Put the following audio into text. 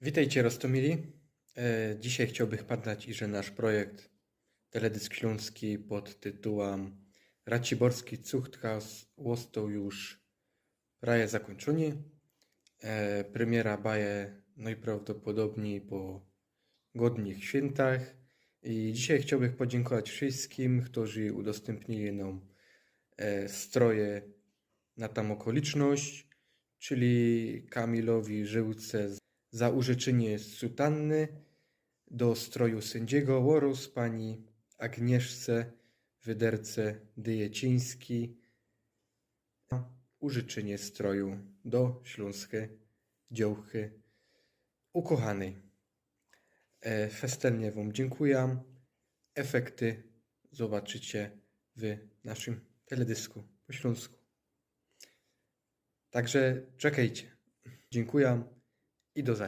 Witajcie Rostomili. Dzisiaj chciałbym padać, że nasz projekt Teledysk Śląski pod tytułem Raciborski Zuchthaus został już prawie zakończony. Premiera baje najprawdopodobniej po godnych świętach. I dzisiaj chciałbym podziękować wszystkim, którzy udostępnili nam stroje na tam okoliczność, czyli Kamilowi Żyłce za użyczenie sutanny do stroju sędziego oraz pani Agnieszce Wyderce Dyjeciński na użyczenie stroju do śląskiej działki ukochanej. Festernie wam dziękuję. Efekty zobaczycie w naszym teledysku po śląsku. Także czekajcie. Dziękuję i do zobaczenia.